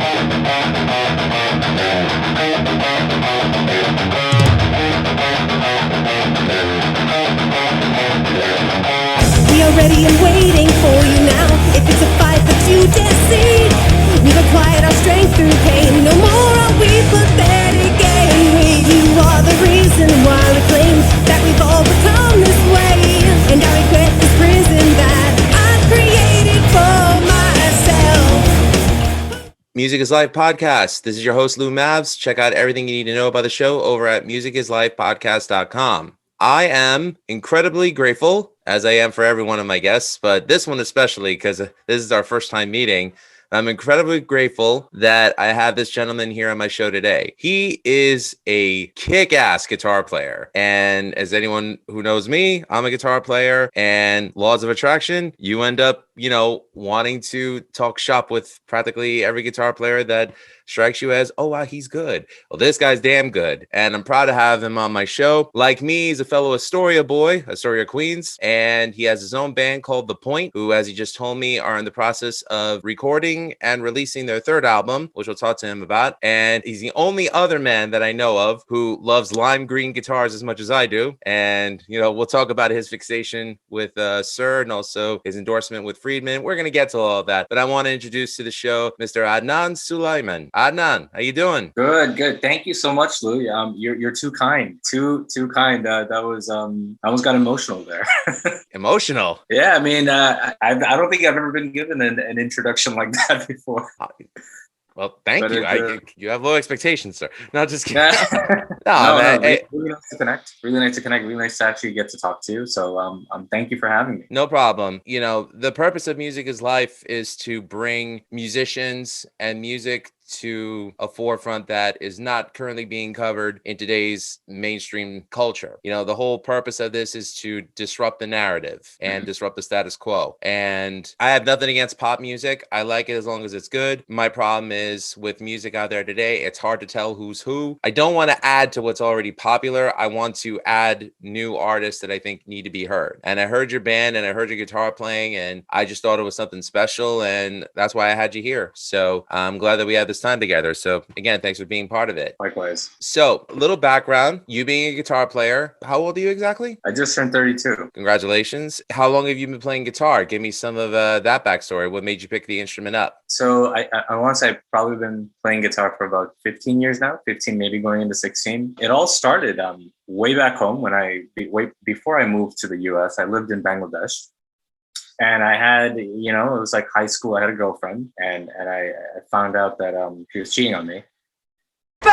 We are ready and waiting for you now. If it's a fight that you dare see, we've acquired our strength through pain. No more are we pathetic and weak. You are the reason why we claim that we've all become this way. And I regret this prison that I've created for myself. Music is Life podcast. This is your host, Lou Mavs. Check out everything you need to know about the show over at musicisLifepodcast.com. I am incredibly grateful, as I am for every one of my guests, but this one especially because this is our first time meeting. I'm incredibly grateful that I have this gentleman here on my show today. He is a kick-ass guitar player. And as anyone who knows me, I'm a guitar player, and laws of attraction, you end up, wanting to talk shop with practically every guitar player that strikes you as, oh, wow, he's good. Well, this guy's damn good. And I'm proud to have him on my show. Like me, he's a fellow Astoria boy, Astoria, Queens. And he has his own band called The Poynt, who, as he just told me, are in the process of recording and releasing their third album, which we'll talk to him about. And he's the only other man that I know of who loves lime green guitars as much as I do. And, we'll talk about his fixation with Sir and also his endorsement with Friedman. We're going to get to all of that. But I want to introduce to the show Mr. Adhnan Sulaiman. Adhnan, how you doing? Good. Thank you so much, Lou. You're too kind. Too kind. That was I almost got emotional there. Emotional? Yeah, I mean, I don't think I've ever been given an introduction like that before. Well, thank you. You have low expectations, sir. No, just kidding. Really nice to connect. Really nice to actually get to talk to you. So thank you for having me. No problem. The purpose of Music is Life is to bring musicians and music to a forefront that is not currently being covered in today's mainstream culture. The whole purpose of this is to disrupt the narrative and disrupt the status quo. And I have nothing against pop music. I like it as long as it's good. My problem is with music out there today, it's hard to tell who's who. I don't want to add to what's already popular. I want to add new artists that I think need to be heard. And I heard your band and I heard your guitar playing, and I just thought it was something special, and that's why I had you here. So I'm glad that we had this time together. So again, thanks for being part of it. Likewise. So a little background, you being a guitar player, how old are you exactly? I just turned 32. Congratulations. How long have you been playing guitar? Give me some of that backstory. What made you pick the instrument up? So I want to say I've probably been playing guitar for about 15 years now, 15, maybe going into 16. It all started way back home before I moved to the US. I lived in Bangladesh. And I had, it was like high school. I had a girlfriend, and I found out that she was cheating on me. Boo!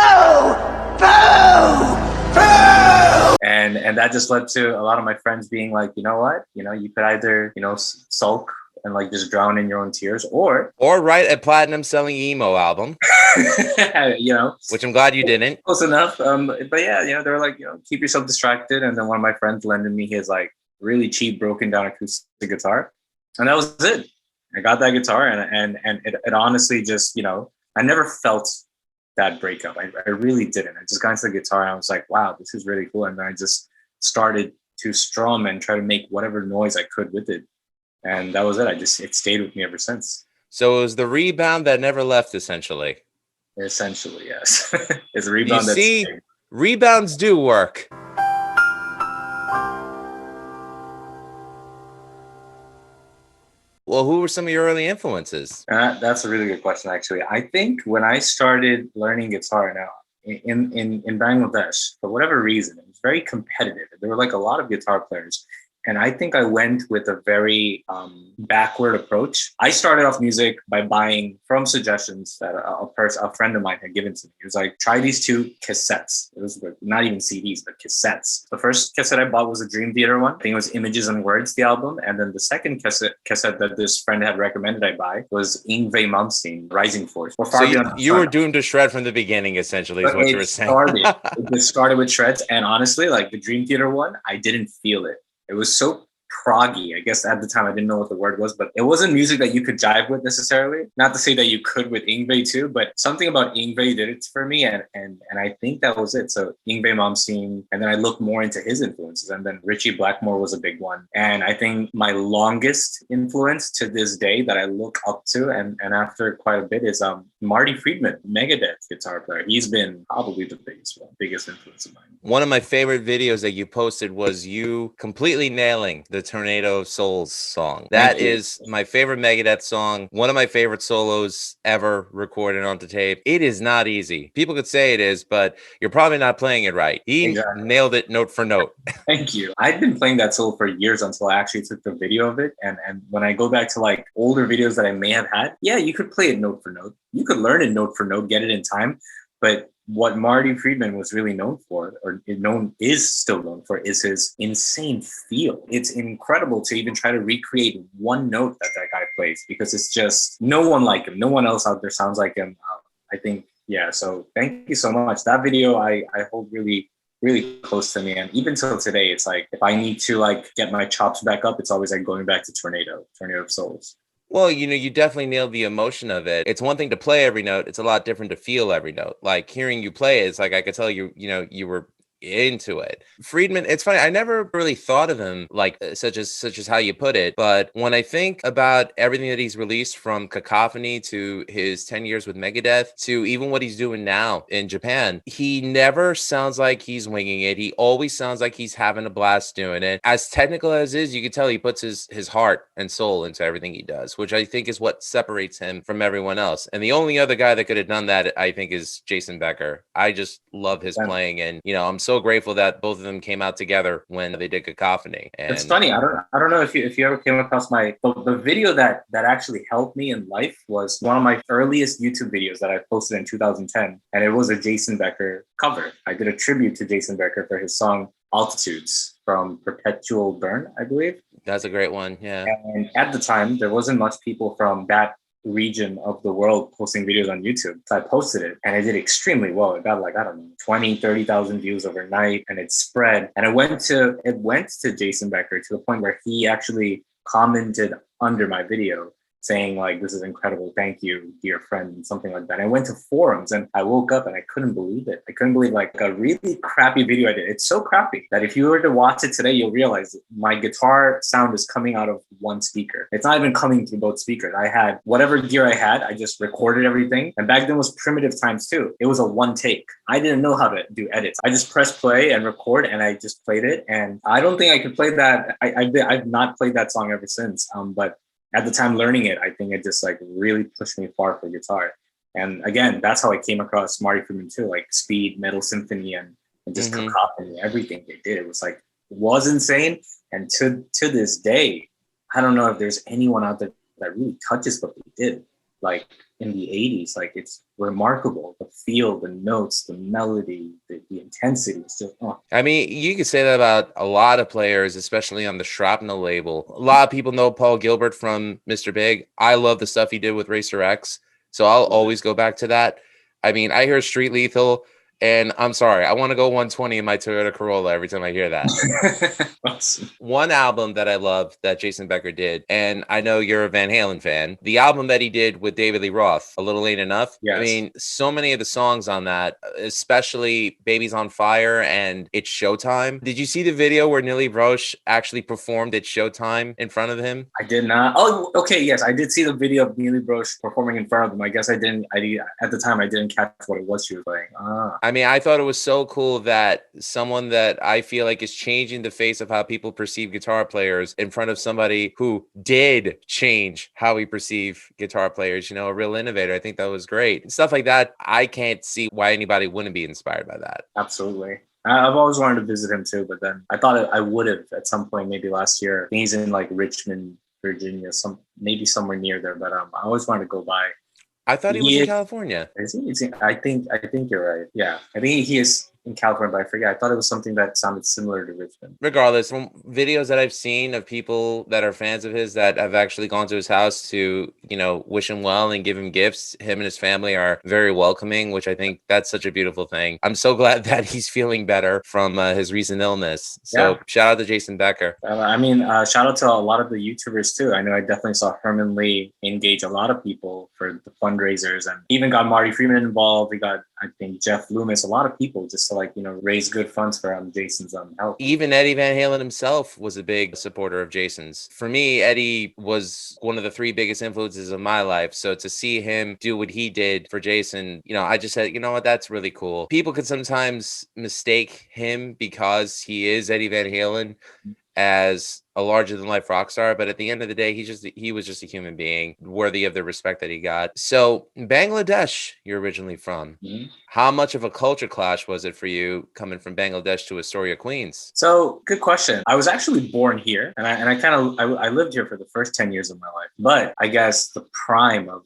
And that just led to a lot of my friends being like, you know what? You could either, sulk and like just drown in your own tears, or write a platinum selling emo album. Which I'm glad you didn't. Close enough. But yeah, they were like, keep yourself distracted. And then one of my friends lended me his like really cheap, broken down acoustic guitar. And that was it. I got that guitar and it honestly just, I never felt that breakup. I really didn't. I just got into the guitar and I was like, wow, this is really cool. And then I just started to strum and try to make whatever noise I could with it. And that was it. It stayed with me ever since. So it was the rebound that never left, essentially. Essentially, yes. It's a rebound. Rebounds do work. Well, who were some of your early influences? That's a really good question, actually. I think when I started learning guitar now in Bangladesh, for whatever reason, it was very competitive. There were like a lot of guitar players. And I think I went with a very backward approach. I started off music by buying from suggestions that a friend of mine had given to me. He was like, try these two cassettes. It was not even CDs, but cassettes. The first cassette I bought was a Dream Theater one. I think it was Images and Words, the album. And then the second cassette that this friend had recommended I buy was Yngwie Malmsteen, Rising Force. So you were doomed to shred from the beginning, essentially, is what you were saying. It just started with shreds. And honestly, like the Dream Theater one, I didn't feel it. It was so proggy. I guess at the time I didn't know what the word was, but it wasn't music that you could jive with necessarily. Not to say that you could with Yngwie too, but something about Yngwie did it for me, and I think that was it. So Yngwie Malmsteen, and then I looked more into his influences, and then Richie Blackmore was a big one. And I think my longest influence to this day that I look up to, and after quite a bit, is Marty Friedman, Megadeth guitar player. He's been probably the biggest influence of mine. One of my favorite videos that you posted was you completely nailing the Tornado of Souls song. That is my favorite Megadeth song. One of my favorite solos ever recorded onto tape. It is not easy. People could say it is, but you're probably not playing it right. He nailed it note for note. Thank you. I'd been playing that solo for years until I actually took the video of it. And when I go back to like older videos that I may have had, yeah, you could play it note for note. You could learn it note for note, get it in time. But what Marty Friedman was really known for, or is still known for, is his insane feel. It's incredible to even try to recreate one note that guy plays, because it's just no one like him. No one else out there sounds like him. I think, yeah. So thank you so much. That video I hold really, really close to me. And even till today, it's like, if I need to like get my chops back up, it's always like going back to Tornado of Souls. Well, you definitely nailed the emotion of it. It's one thing to play every note. It's a lot different to feel every note. Like hearing you play it, it's like I could tell you were into it. Friedman, it's funny, I never really thought of him like such as how you put it, but when I think about everything that he's released, from Cacophony to his 10 years with Megadeth to even what he's doing now in Japan, he never sounds like he's winging it. He always sounds like he's having a blast doing it. As technical as is, you can tell he puts his heart and soul into everything he does, which I think is what separates him from everyone else. And the only other guy that could have done that, I think, is Jason Becker. I just love his playing, and I'm so grateful that both of them came out together when they did Cacophony. And it's funny, I don't know if you ever came across the video that actually helped me in life was one of my earliest YouTube videos that I posted in 2010, and it was a Jason Becker cover. I did a tribute to Jason Becker for his song Altitudes from Perpetual Burn, I believe. That's a great one, yeah. And at the time, there wasn't much people from that region of the world posting videos on YouTube. So I posted it, and it did extremely well. It got like, I don't know, 20, 30,000 views overnight, and it spread. And it went to Jason Becker to the point where he actually commented under my video saying like, "This is incredible. Thank you, dear friend," and something like that. I went to forums, and I woke up and I couldn't believe it. I couldn't believe like a really crappy video I did. It's so crappy that if you were to watch it today, you'll realize my guitar sound is coming out of one speaker. It's not even coming through both speakers. I had whatever gear I had, I just recorded everything. And back then was primitive times too. It was a one take. I didn't know how to do edits. I just pressed play and record, and I just played it. And I don't think I could play that. I've not played that song ever since. But at the time learning it, I think it just like really pushed me far for guitar. And again, that's how I came across Marty Friedman too, like Speed, Metal Symphony, and just Cacophony, everything they did. It was insane. And to this day, I don't know if there's anyone out there that really touches what they did. Like in the 80s, like it's remarkable. The feel, the notes, the melody, the intensity. It's just, I mean, you could say that about a lot of players, especially on the Shrapnel label. A lot of people know Paul Gilbert from Mr. Big. I love the stuff he did with Racer X, so I'll always go back to that. I mean, I hear Street Lethal, and I'm sorry, I want to go 120 in my Toyota Corolla every time I hear that. awesome. One album that I love that Jason Becker did, and I know you're a Van Halen fan, the album that he did with David Lee Roth, A Little Ain't Enough. Yes. I mean, so many of the songs on that, especially Baby's on Fire and It's Showtime. Did you see the video where Nili Brosh actually performed It's Showtime in front of him? I did not. Oh, okay. Yes, I did see the video of Nili Brosh performing in front of him. I guess at the time, I didn't catch what it was she was playing. I mean, I thought it was so cool that someone that I feel like is changing the face of how people perceive guitar players in front of somebody who did change how we perceive guitar players, a real innovator. I think that was great. Stuff like that, I can't see why anybody wouldn't be inspired by that. Absolutely. I've always wanted to visit him too, but then I thought I would have at some point, maybe last year. I think he's in like Richmond, Virginia, maybe somewhere near there, but I always wanted to go by. I thought he was in California. Is he? I think you're right. Yeah, I think he is in California, but I forget. I thought it was something that sounded similar to Richmond. Regardless, from videos that I've seen of people that are fans of his that have actually gone to his house to, wish him well and give him gifts, him and his family are very welcoming, which I think that's such a beautiful thing. I'm so glad that he's feeling better from his recent illness. So shout out to Jason Becker. Shout out to a lot of the YouTubers too. I know I definitely saw Herman Lee engage a lot of people for the fundraisers, and even got Marty Friedman involved. We got, I think, Jeff Loomis, a lot of people just to raise good funds for Jason's health. Even Eddie Van Halen himself was a big supporter of Jason's. For me, Eddie was one of the 3 biggest influences of my life. So to see him do what he did for Jason, I just said, you know what, that's really cool. People can sometimes mistake him because he is Eddie Van Halen as a larger than life rock star, but at the end of the day, he was just a human being worthy of the respect that he got. So Bangladesh, you're originally from. Mm-hmm. How much of a culture clash was it for you coming from Bangladesh to Astoria, Queens? So good question. I was actually born here, and I lived here for the first 10 years of my life. But I guess the prime of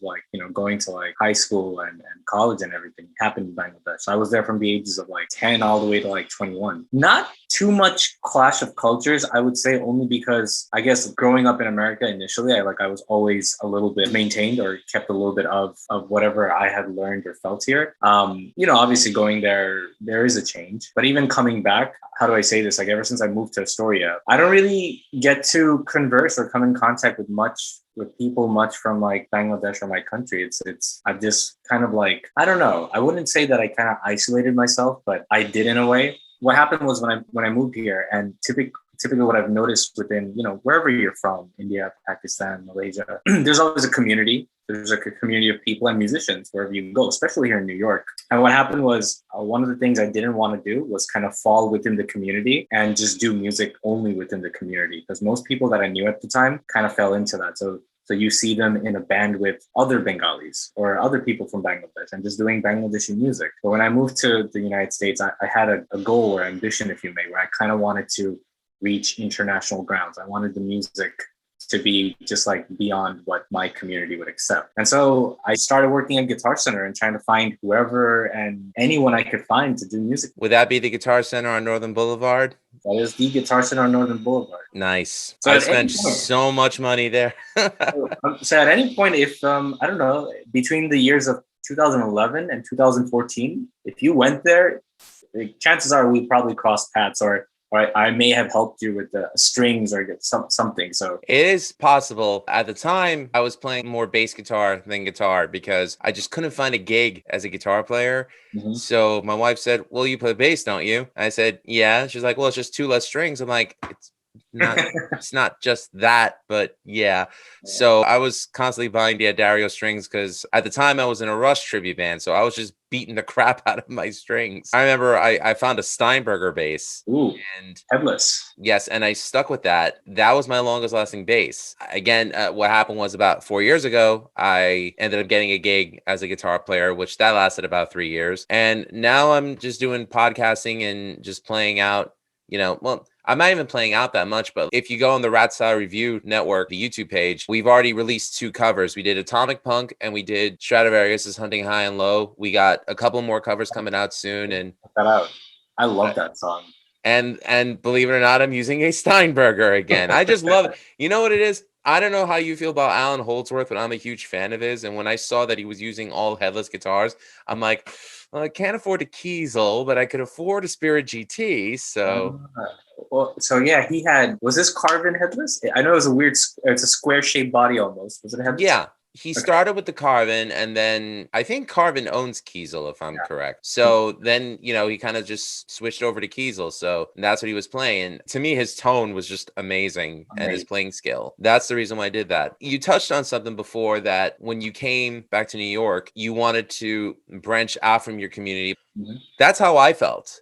going to high school and college and everything happened in Bangladesh. So I was there from the ages of 10 all the way to 21. Not too much clash of cultures, I would say, only because I guess growing up in America initially, I was always a little bit maintained or kept a little bit of whatever I had learned or felt here. Obviously going there is a change, but even coming back, how do I say this? Ever since I moved to Astoria, I don't really get to converse or come in contact with people much from Bangladesh or my country. I've just kind of I don't know. I wouldn't say that I kind of isolated myself, but I did in a way. What happened was when I moved here, and typically what I've noticed within, wherever you're from, India, Pakistan, Malaysia, there's always a community. There's a community of people and musicians wherever you go, especially here in New York. And what happened was one of the things I didn't want to do was kind of fall within the community and just do music only within the community, because most people that I knew at the time kind of fell into that. So you see them in a band with other Bengalis or other people from Bangladesh and just doing Bangladeshi music. But when I moved to the United States, I had a goal or ambition, if you may, where I kind of wanted to reach international grounds. I wanted the music to be just beyond what my community would accept. And so I started working at Guitar Center and trying to find whoever and anyone I could find to do music. Would that be the Guitar Center on Northern Boulevard? That is the Guitar Center on Northern Boulevard. Nice. So I spent so much money there. So at any point, if, I don't know, between the years of 2011 and 2014, if you went there, chances are we probably crossed paths, or I may have helped you with the strings or get something. So it is possible. At the time, I was playing more bass guitar than guitar because I just couldn't find a gig as a guitar player. Mm-hmm. So my wife said, well, you play bass, don't you? I said, yeah. She's like, well, it's just 2 less strings. I'm like, it's not just that, but yeah. So I was constantly buying Dario strings because at the time I was in a Rush tribute band. So I was just beating the crap out of my strings. I remember I found a Steinberger bass. Ooh, and headless. Yes. And I stuck with that. That was my longest lasting bass. Again, what happened was about 4 years ago, I ended up getting a gig as a guitar player, which that lasted about 3 years. And now I'm just doing podcasting and just playing out, I'm not even playing out that much, but if you go on the Rat Style Review Network, the YouTube page, we've already released 2 covers. We did Atomic Punk and we did Stradivarius's Hunting High and Low. We got a couple more covers coming out soon. And check that out. I love that song. And believe it or not, I'm using a Steinberger again. I just love it. You know what it is? I don't know how you feel about Alan Holdsworth, but I'm a huge fan of his. And when I saw that he was using all headless guitars, I'm like, well, I can't afford a Kiesel, but I could afford a Spirit GT. So... he was this Carvin headless? I know it's a square shaped body almost. Was it headless? Yeah. He started with the Carvin, and then I think Carvin owns Kiesel, if I'm correct. So then, he kind of just switched over to Kiesel. So that's what he was playing. To me, his tone was just amazing and his playing skill. That's the reason why I did that. You touched on something before that when you came back to New York, you wanted to branch out from your community. Mm-hmm. That's how I felt.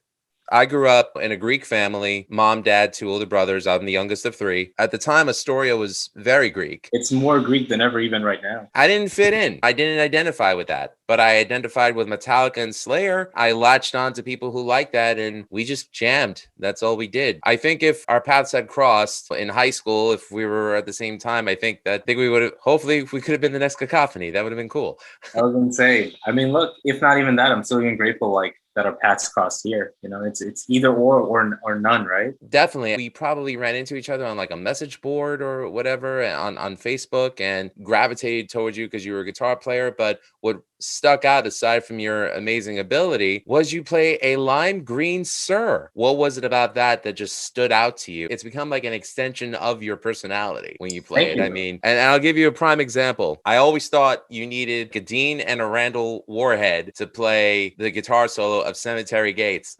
I grew up in a Greek family, mom, dad, 2 older brothers. I'm the youngest of 3. At the time, Astoria was very Greek. It's more Greek than ever, even right now. I didn't fit in. I didn't identify with that, but I identified with Metallica and Slayer. I latched on to people who liked that, and we just jammed. That's all we did. I think if our paths had crossed in high school, if we were at the same time, I think we would have, hopefully, we could have been the next Cacophony. That would have been cool. I was going to say, look, if not even that, I'm still even grateful, that our paths crossed here. You know, it's either or none, right? Definitely. We probably ran into each other on like a message board or whatever on Facebook and gravitated towards you because you were a guitar player. But what stuck out, aside from your amazing ability, was you play a lime green Sir. What was it about that just stood out to you? It's become like an extension of your personality when you play Thank it. you. I mean, and I'll give you a prime example. I always thought you needed a Dean and a Randall Warhead to play the guitar solo of Cemetery Gates.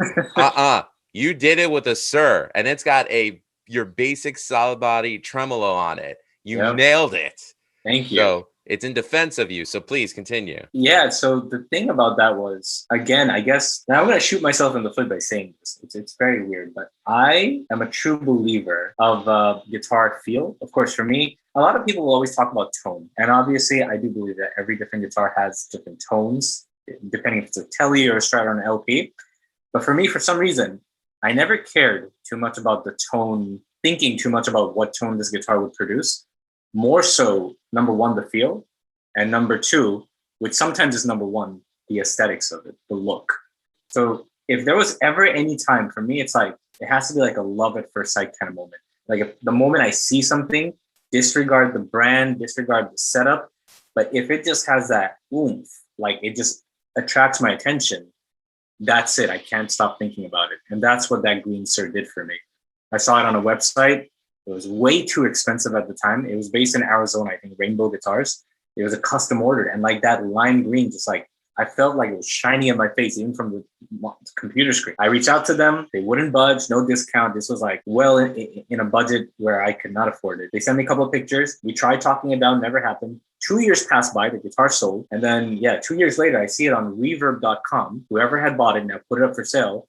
You did it with a Sir, and it's got your basic solid body tremolo on it. You Yep. nailed it. Thank you. So it's in defense of you. So please continue. Yeah. So the thing about that was, again, I guess now I'm going to shoot myself in the foot by saying this. It's very weird, but I am a true believer of guitar feel. Of course, for me, a lot of people will always talk about tone. And obviously, I do believe that every different guitar has different tones, depending if it's a Tele or a Strat or an LP. But for me, for some reason, I never cared too much about the tone, thinking too much about what tone this guitar would produce. More so, number one, the feel. And number two, which sometimes is number one, the aesthetics of it, the look. So if there was ever any time, for me, it's like, it has to be like a love at first sight kind of moment. Like if the moment I see something, disregard the brand, disregard the setup. But if it just has that oomph, like it just attracts my attention, that's it. I can't stop thinking about it. And that's what that green Sir did for me. I saw it on a website. It was way too expensive at the time. It was based in Arizona, I think, Rainbow Guitars. It was a custom order. And like that lime green, just like, I felt like it was shiny on my face, even from the computer screen. I reached out to them. They wouldn't budge, no discount. This was like well in a budget where I could not afford it. They sent me a couple of pictures. We tried talking it down, never happened. 2 years passed by, the guitar sold. And then, 2 years later, I see it on reverb.com. Whoever had bought it now put it up for sale.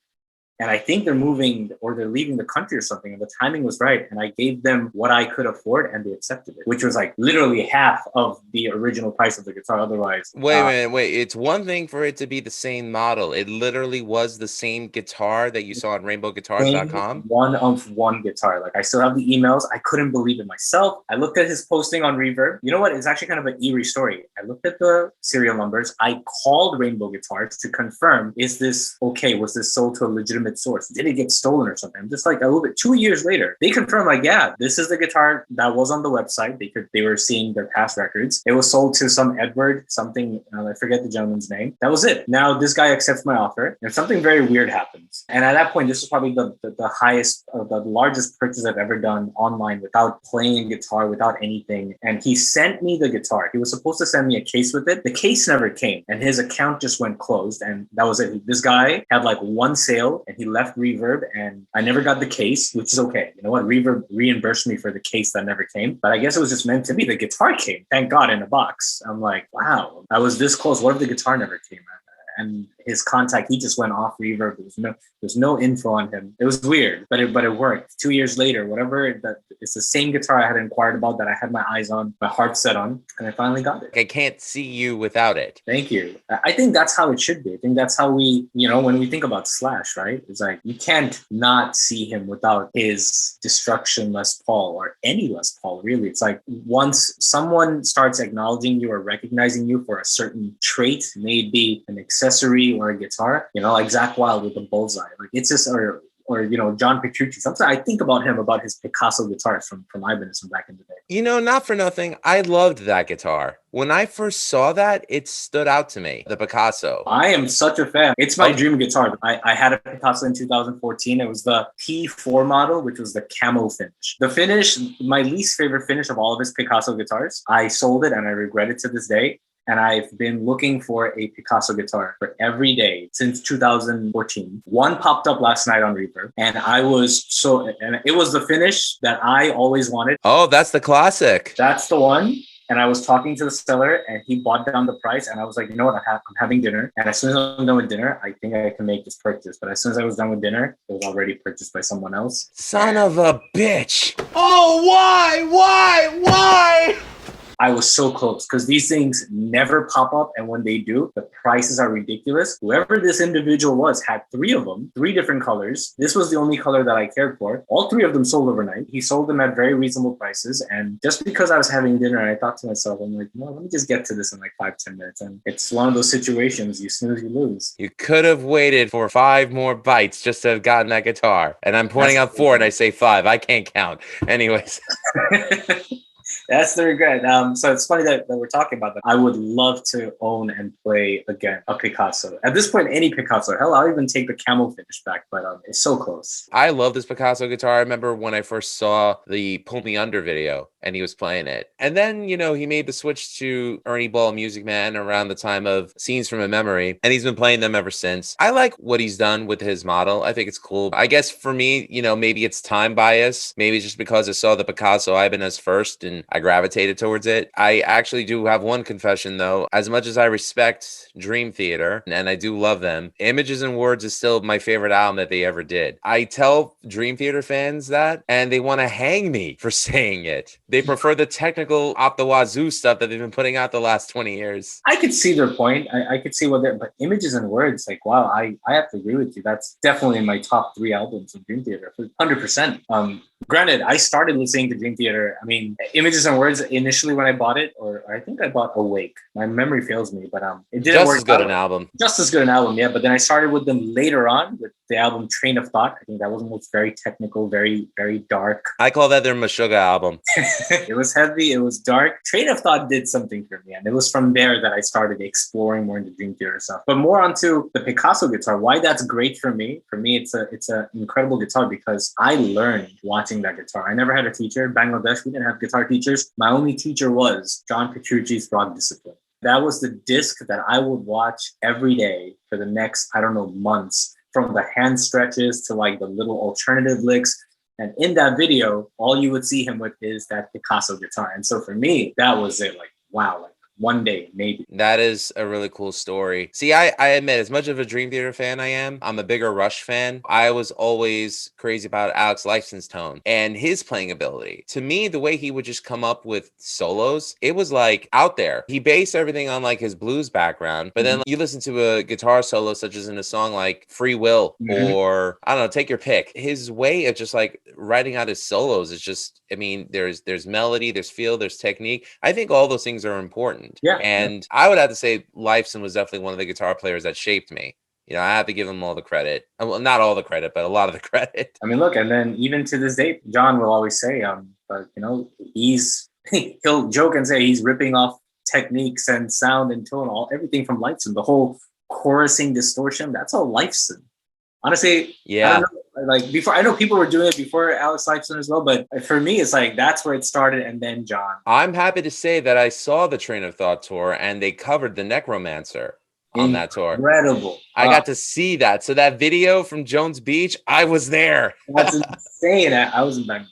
And I think they're moving or they're leaving the country or something. And the timing was right. And I gave them what I could afford and they accepted it, which was like literally half of the original price of the guitar. Otherwise. Wait. It's one thing for it to be the same model. It literally was the same guitar that you saw on rainbowguitars.com. One guitar. Like I still have the emails. I couldn't believe it myself. I looked at his posting on Reverb. You know what? It's actually kind of an eerie story. I looked at the serial numbers. I called Rainbow Guitars to confirm, is this okay? Was this sold to a legitimate source? Did it get stolen or something? I'm just like a little bit. 2 years later, they confirmed like, yeah, this is the guitar that was on the website. They were seeing their past records. It was sold to some Edward something. I forget the gentleman's name. That was it. Now this guy accepts my offer and something very weird happens. And at that point, this was probably the highest, the largest purchase I've ever done online without playing guitar, without anything. And he sent me the guitar. He was supposed to send me a case with it. The case never came and his account just went closed. And that was it. This guy had like one sale and he left Reverb and I never got the case, which is okay. You know what? Reverb reimbursed me for the case that never came, but I guess it was just meant to be. The guitar came, thank God, in a box. I'm like, wow, I was this close. What if the guitar never came? And his contact, he just went off Reverb. There's no info on him. It was weird, but it worked. 2 years later, it's the same guitar I had inquired about, that I had my eyes on, my heart set on, and I finally got it. I can't see you without it. Thank you. I think that's how it should be. I think that's how we, when we think about Slash, right? It's like, you can't not see him without his Destruction Les Paul or any Les Paul, really. It's like once someone starts acknowledging you or recognizing you for a certain trait, maybe an accessory or a guitar, like Zach Wilde with the Bullseye, like it's just, or John Petrucci. Sometimes I think about him, about his Picasso guitars from Ibanez from back in the day. Not for nothing, I loved that guitar. When I first saw that, it stood out to me, the Picasso. I am such a fan. It's my dream guitar. I had a Picasso in 2014. It was the P4 model, which was the camo finish. The finish, my least favorite finish of all of his Picasso guitars. I sold it and I regret it to this day. And I've been looking for a Picasso guitar for every day since 2014. One popped up last night on Reverb, and and it was the finish that I always wanted. Oh, that's the classic. That's the one. And I was talking to the seller and he bought down the price. And I was like, you know what? I'm having dinner. And as soon as I'm done with dinner, I think I can make this purchase. But as soon as I was done with dinner, it was already purchased by someone else. Son of a bitch. Oh, why? I was so close because these things never pop up. And when they do, the prices are ridiculous. Whoever this individual was had three of them, three different colors. This was the only color that I cared for. All three of them sold overnight. He sold them at very reasonable prices. And just because I was having dinner, I thought to myself, I'm like, no, let me just get to this in like 5-10 minutes. And it's one of those situations, you snooze, you lose. You could have waited for 5 more bites just to have gotten that guitar. And I'm pointing out 4 and I say 5. I can't count. Anyways. That's the regret. So it's funny that we're talking about that. I would love to own and play again a Picasso. At this point, any Picasso. Hell, I'll even take the camel finish back, but it's so close. I love this Picasso guitar. I remember when I first saw the Pull Me Under video and he was playing it. And then, you know, he made the switch to Ernie Ball Music Man around the time of Scenes from a Memory, and he's been playing them ever since. I like what he's done with his model. I think it's cool. I guess for me, you know, maybe it's time bias. Maybe it's just because I saw the Picasso Ibanez first and I gravitated towards it. I actually do have one confession though. As much as I respect Dream Theater and I do love them, Images and Words is still my favorite album that they ever did. I tell Dream Theater fans that and they want to hang me for saying it. They prefer the technical off the wazoo stuff that they've been putting out the last 20 years. I could see their point. I could see what they're, but Images and Words, like, wow, I have to agree with you. That's definitely in my top 3 albums of Dream Theater, 100%. Granted, I started listening to Dream Theater. I mean, Images and Words initially when I bought it, or I think I bought Awake. My memory fails me, but it didn't just work. As good an album. Just as good an album, yeah. But then I started with them later on with the album Train of Thought. I think that was very technical, very, very dark. I call that their Meshuggah album. It was heavy, it was dark. Train of Thought did something for me, and it was from there that I started exploring more into Dream Theater stuff. But more onto the Picasso guitar. Why that's great for me? For me, it's an incredible guitar because I learned watching that guitar. I never had a teacher. In Bangladesh, we didn't have guitar teachers. My only teacher was John Petrucci's Rock Discipline. That was the disc that I would watch every day for the next, I don't know, months, from the hand stretches to like the little alternative licks. And in that video, all you would see him with is that Picasso guitar. And so for me, that was it. Like, wow, like one day, maybe. That is a really cool story. See, I admit, as much of a Dream Theater fan I am, I'm a bigger Rush fan. I was always crazy about Alex Lifeson's tone and his playing ability. To me, the way he would just come up with solos, it was like out there. He based everything on like his blues background, but then you listen to a guitar solo, such as in a song like Free Will, or I don't know, take your pick. His way of just like writing out his solos is just, I mean, there's melody, there's feel, there's technique. I think all those things are important. Yeah. And I would have to say Lifeson was definitely one of the guitar players that shaped me. You know, I have to give him all the credit. Well, not all the credit, but a lot of the credit. I mean, look, and then even to this day, John will always say, but you know, he'll joke and say he's ripping off techniques and sound and tone, everything from Lifeson, the whole chorusing distortion. That's all Lifeson. Honestly, yeah. I don't know, like before, I know people were doing it before Alex Lifeson as well, but for me, it's like that's where it started, and then John. I'm happy to say that I saw the Train of Thought tour, and they covered the Necromancer on that tour. Incredible. I got to see that. So that video from Jones Beach, I was there. That's insane. I was in Bangladesh.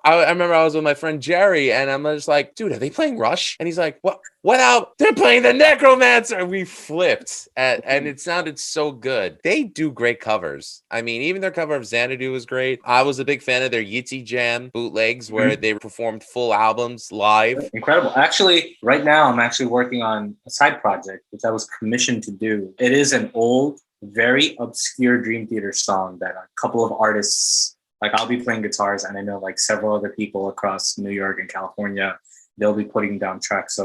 I remember I was with my friend Jerry, and I'm just like, dude, are they playing Rush? And he's like, what album? They're playing the Necromancer. We flipped, and it sounded so good. They do great covers. I mean, even their cover of Xanadu was great. I was a big fan of their Yitzy Jam bootlegs, where they performed full albums live. Incredible. Actually, right now, I'm actually working on a side project, which I was commissioned to do. It is an old, very obscure Dream Theater song that a couple of artists, like I'll be playing guitars, and I know like several other people across New York and California, they'll be putting down tracks.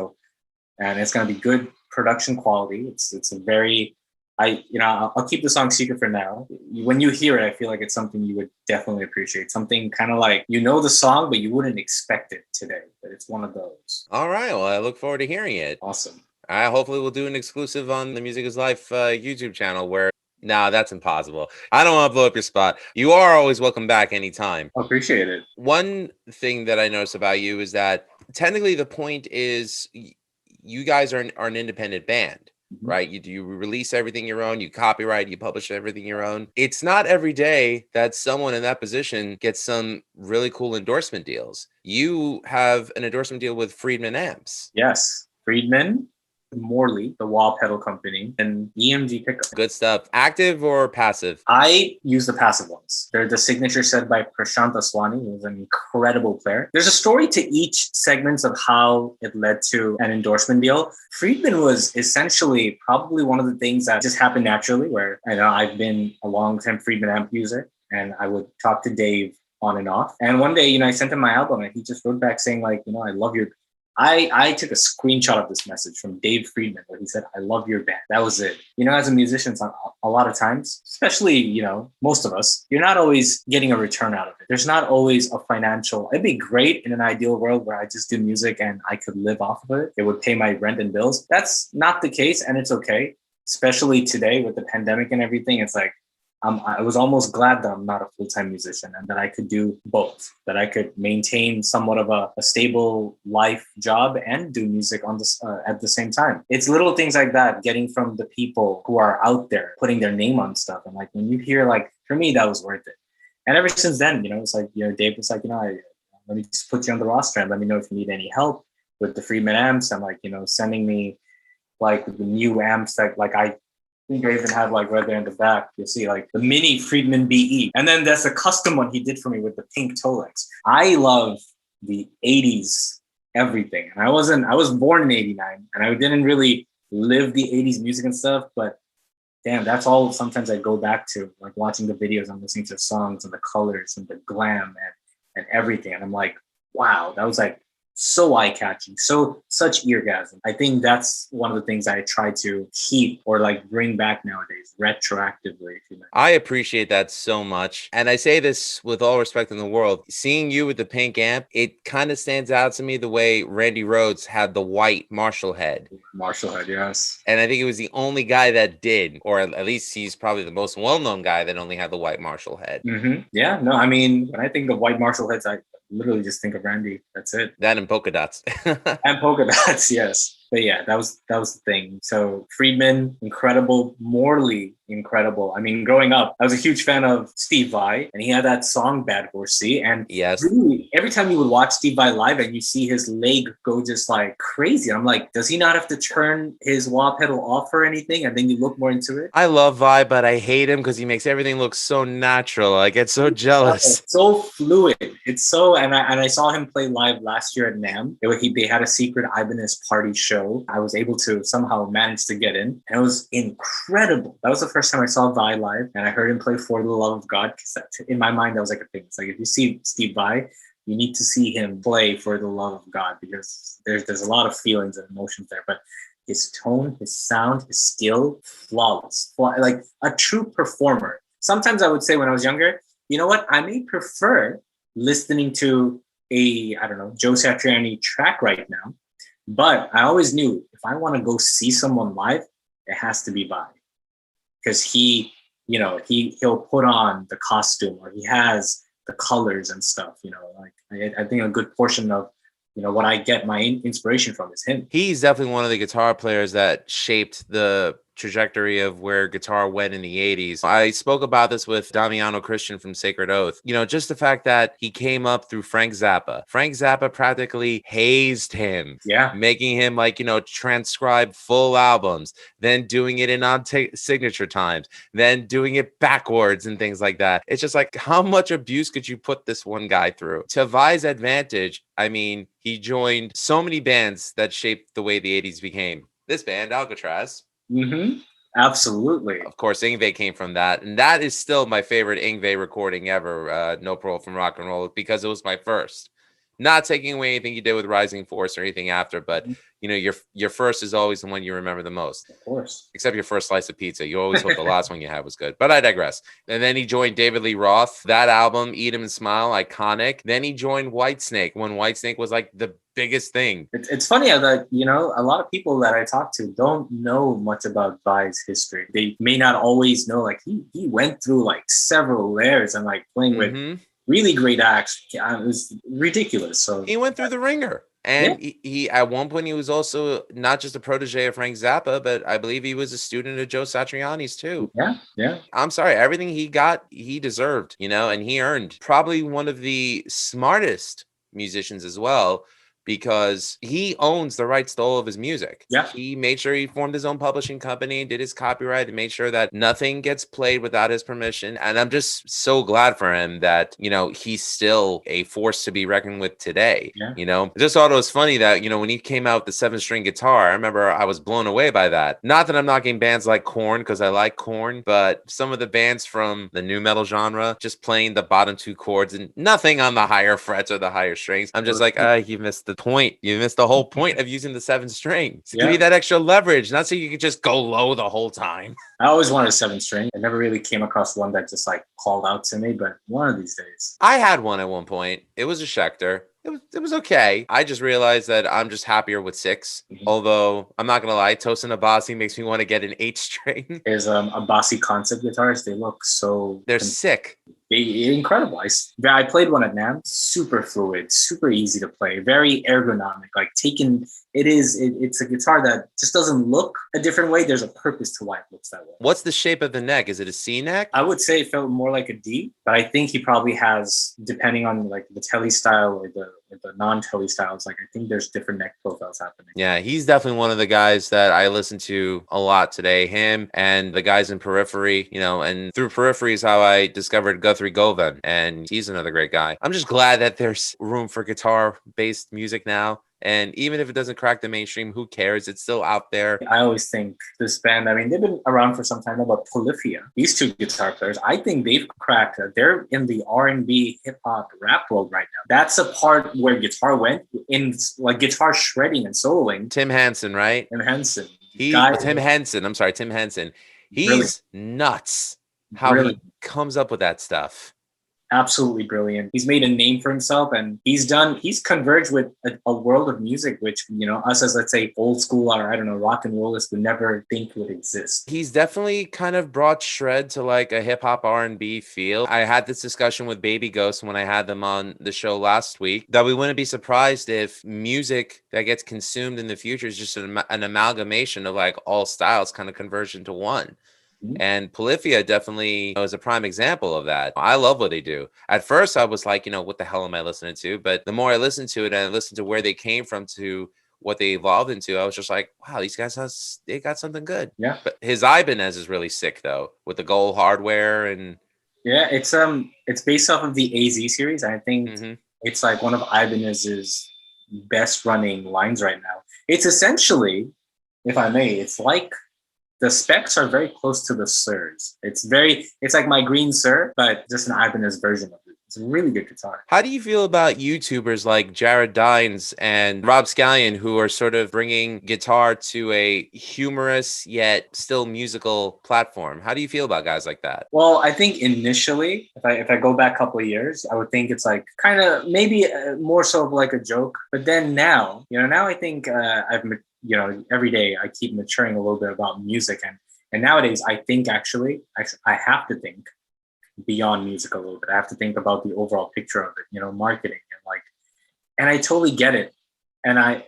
And it's going to be good production quality. It's a very, I'll keep the song secret for now. When you hear it, I feel like it's something you would definitely appreciate. Something kind of like, you know the song, but you wouldn't expect it today. But it's one of those. All right. Well, I look forward to hearing it. Awesome. Hopefully we'll do an exclusive on the Music is Life YouTube channel where, no, that's impossible. I don't want to blow up your spot. You are always welcome back anytime. Appreciate it. One thing that I noticed about you is that technically the point is you guys are an independent band, right? You release everything your own, you copyright, you publish everything your own. It's not every day that someone in that position gets some really cool endorsement deals. You have an endorsement deal with Friedman Amps. Yes. Friedman, Morley, the wah pedal company, and EMG Pickups. Good stuff. Active or passive? I use the passive ones. They're the signature set by Prashant Aswani, who's an incredible player. There's a story to each segment of how it led to an endorsement deal. Friedman was essentially probably one of the things that just happened naturally, where I know I've been a long-time Friedman amp user, and I would talk to Dave on and off. And one day, I sent him my album, and he just wrote back saying, like, I love your... I took a screenshot of this message from Dave Friedman where he said, I love your band. That was it. As a musician, a lot of times, especially, most of us, you're not always getting a return out of it. There's not always a financial... It'd be great in an ideal world where I just do music and I could live off of it. It would pay my rent and bills. That's not the case, and it's okay. Especially today with the pandemic and everything, it's like, I was almost glad that I'm not a full-time musician and that I could do both, that I could maintain somewhat of a stable life job and do music on this at the same time. It's little things like that, getting from the people who are out there, putting their name on stuff. And like, when you hear, like, for me, that was worth it. And ever since then, it's like, Dave was like, let me just put you on the roster and let me know if you need any help with the Friedman amps, and like, sending me like the new amps that like I think I even have like right there in the back, you'll see like the mini Friedman BE. And then there's a custom one he did for me with the pink Tolex. I love the 80s everything. And I was born in 89 and I didn't really live the 80s music and stuff, but damn, that's all sometimes I go back to, like watching the videos and listening to songs and the colors and the glam and everything. And I'm like, wow, that was like so eye-catching, such eargasm. I think that's one of the things I try to keep or like bring back nowadays, retroactively. I appreciate that so much. And I say this with all respect in the world. Seeing you with the pink amp, it kind of stands out to me the way Randy Rhoads had the white Marshall head. Marshall head, yes. And I think it was the only guy that did, or at least he's probably the most well-known guy that only had the white Marshall head. Mm-hmm. Yeah, no, I mean, when I think of white Marshall heads, I literally just think of Randy. That's it. That and polka dots. And polka dots, yes. But yeah, that was the thing. So Friedman, incredible. Morley, incredible. I mean, growing up, I was a huge fan of Steve Vai, and he had that song Bad Horsey. And yes, really, every time you would watch Steve Vai live and you see his leg go just like crazy, I'm like, does he not have to turn his wah pedal off or anything? And then you look more into it. I love Vai, but I hate him because he makes everything look so natural. I get so jealous. It's so fluid. It's so, and I saw him play live last year at NAMM. They had a secret Ibanez party show. I was able to somehow manage to get in, and it was incredible. That was the first time I saw Vai live, and I heard him play For the Love of God, because in my mind that was like a thing. It's like, if you see Steve Vai, you need to see him play For the Love of God, because there's a lot of feelings and emotions there. But his tone, his sound, his skill, flawless, like a true performer. Sometimes I would say when I was younger, you know what? I may prefer listening to a, I don't know, Joe Satriani track right now. But I always knew if I want to go see someone live, it has to be Vai, because he'll put on the costume, or he has the colors and stuff. Like I think a good portion of what I get my inspiration from is him. He's definitely one of the guitar players that shaped the trajectory of where guitar went in the 80s. I spoke about this with Damiano Christian from Sacred Oath. Just the fact that he came up through Frank Zappa. Frank Zappa practically hazed him. Yeah. Making him transcribe full albums, then doing it in odd signature times, then doing it backwards and things like that. It's just like, how much abuse could you put this one guy through? To Vai's advantage, I mean, he joined so many bands that shaped the way the 80s became. This band, Alcatraz. Mm-hmm. Absolutely. Of course, Yngwie came from that. And that is still my favorite Yngwie recording ever, No Parole from Rock and Roll, because it was my first. Not taking away anything you did with Rising Force or anything after, but your first is always the one you remember the most. Of course. Except your first slice of pizza. You always hope the last one you had was good. But I digress. And then he joined David Lee Roth. That album, Eat 'Em and Smile, iconic. Then he joined Whitesnake when Whitesnake was like the biggest thing. It's funny that, a lot of people that I talk to don't know much about Vai's history. They may not always know, like, he went through like several layers and like playing with really great acts. It was ridiculous. So he went through the ringer. And he at one point, he was also not just a protege of Frank Zappa, but I believe he was a student of Joe Satriani's too. Yeah. I'm sorry. Everything he got, he deserved, and he earned. Probably one of the smartest musicians as well, because he owns the rights to all of his music. Yeah. He made sure he formed his own publishing company, did his copyright, and made sure that nothing gets played without his permission. And I'm just so glad for him that, you know, he's still a force to be reckoned with today. Yeah. You know, I just thought it was funny that, you know, when he came out with the 7-string guitar, I remember I was blown away by that. Not that I'm knocking bands like Korn, because I like Korn, but some of the bands from the new metal genre just playing the bottom 2 chords and nothing on the higher frets or the higher strings. I'm just like, you missed the point. You missed the whole point of using the 7-string. To give you that extra leverage, not so you could just go low the whole time. I always wanted a 7-string. I never really came across one that just like called out to me, but one of these days. I had one at one point. It was a Schecter. It was okay. I just realized that I'm just happier with 6. Although I'm not gonna lie, Tosin Abasi makes me want to get an 8-string. There's a bossy concept guitars. They look so they're sick. Incredible. I played one at NAMM. Super fluid, super easy to play, very ergonomic. Like it's a guitar that just doesn't look a different way. There's a purpose to why it looks that way. What's the shape of the neck? Is it a C neck? I would say it felt more like a D, but I think he probably has, depending on like the telly style or the non-telly styles, like I think there's different neck profiles happening. Yeah, he's definitely one of the guys that I listen to a lot today. Him and the guys in Periphery, you know, and through Periphery is how I discovered Guthrie Govan, and he's another great guy. I'm just glad that there's room for guitar-based music now. And even if it doesn't crack the mainstream, who cares? It's still out there. I always think this band, I mean, they've been around for some time now, but Polyphia, these 2 guitar players, I think they've cracked. They're in the R&B, hip-hop, rap world right now. That's a part where guitar went in, like guitar shredding and soloing. Tim Henson, right? Tim Henson. Tim Henson. He's nuts how he comes up with that stuff. Absolutely brilliant. He's made a name for himself, and he's converged with a world of music, which, you know, us as, let's say, old school or, I don't know, rock and rollers would never think would exist. He's definitely kind of brought shred to like a hip hop R&B feel. I had this discussion with Baby Ghost when I had them on the show last week, that we wouldn't be surprised if music that gets consumed in the future is just an amalgamation of like all styles kind of converged into one. And Polyphia definitely is a prime example of that. I love what they do. At first, I was like, you know, what the hell am I listening to? But the more I listened to it and I listened to where they came from to what they evolved into, I was just like, wow, these guys, they got something good. Yeah. But his Ibanez is really sick, though, with the gold hardware. And yeah, it's based off of the AZ series. I think it's like one of Ibanez's best running lines right now. It's essentially, if I may, it's like, the specs are very close to the Sirs. It's like my Green Sir, but just an Ibanez version of it. It's a really good guitar. How do you feel about YouTubers like Jared Dines and Rob Scallion, who are sort of bringing guitar to a humorous yet still musical platform? How do you feel about guys like that? Well, I think initially, if I go back a couple of years, I would think it's like kind of maybe more so of like a joke. But then now I think every day I keep maturing a little bit about music. And nowadays, I think actually, I have to think beyond music a little bit. I have to think about the overall picture of it, you know, marketing and I totally get it.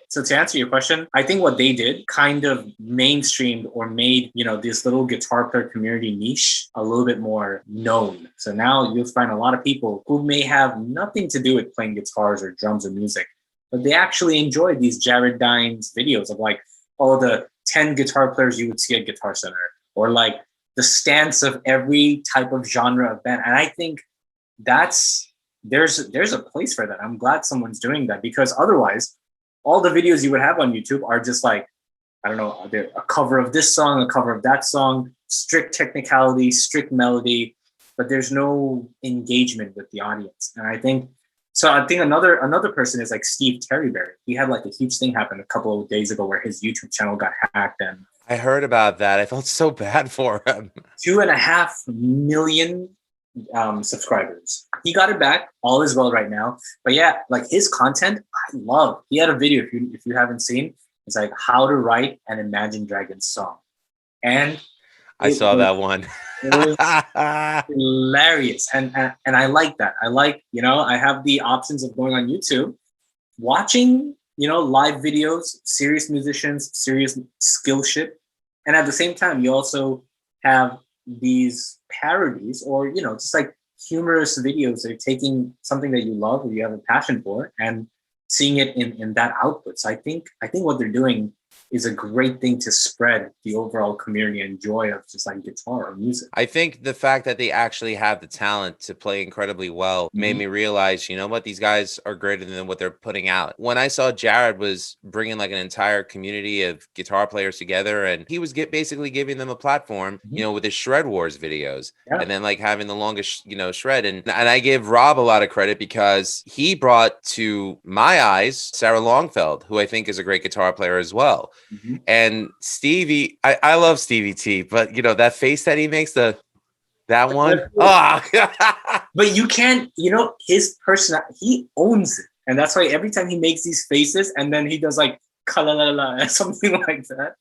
So to answer your question, I think what they did kind of mainstreamed or made, you know, this little guitar player community niche a little bit more known. So now you'll find a lot of people who may have nothing to do with playing guitars or drums or music, but they actually enjoy these Jared Dines videos of like, the 10 guitar players you would see at Guitar Center, or like the stance of every type of genre of band. And I think there's a place for that. I'm glad someone's doing that, because otherwise all the videos you would have on YouTube are just like, I don't know, a cover of this song, a cover of that song, strict technicality, strict melody, but there's no engagement with the audience. And I think another person is like Steve Terryberry. He had like a huge thing happen a couple of days ago where his YouTube channel got hacked, and I heard about that. I felt so bad for him. 2.5 million subscribers. He got it back. All is well right now. But yeah, like his content, I love. He had a video, if you haven't seen, it's like how to write an Imagine Dragons song. And I saw that one. It was hilarious. And I like that. I like, you know, I have the options of going on YouTube, watching, you know, live videos, serious musicians, serious skill shit. And at the same time, you also have these parodies or, you know, just like humorous videos. They're taking something that you love or you have a passion for and seeing it in that output. So I think what they're doing is a great thing to spread the overall community and joy of just like guitar or music. I think the fact that they actually have the talent to play incredibly well made me realize, you know what, these guys are greater than what they're putting out. When I saw Jared was bringing like an entire community of guitar players together, and he was basically giving them a platform, you know, with his Shred Wars videos, and then like having the longest, you know, shred. And I give Rob a lot of credit because he brought to my eyes Sarah Longfeld, who I think is a great guitar player as well. And Stevie, I love Stevie T, but you know, that face that he makes, that one. But you can't, you know, his personality, he owns it. And that's why every time he makes these faces and then he does like kalalala, something like that.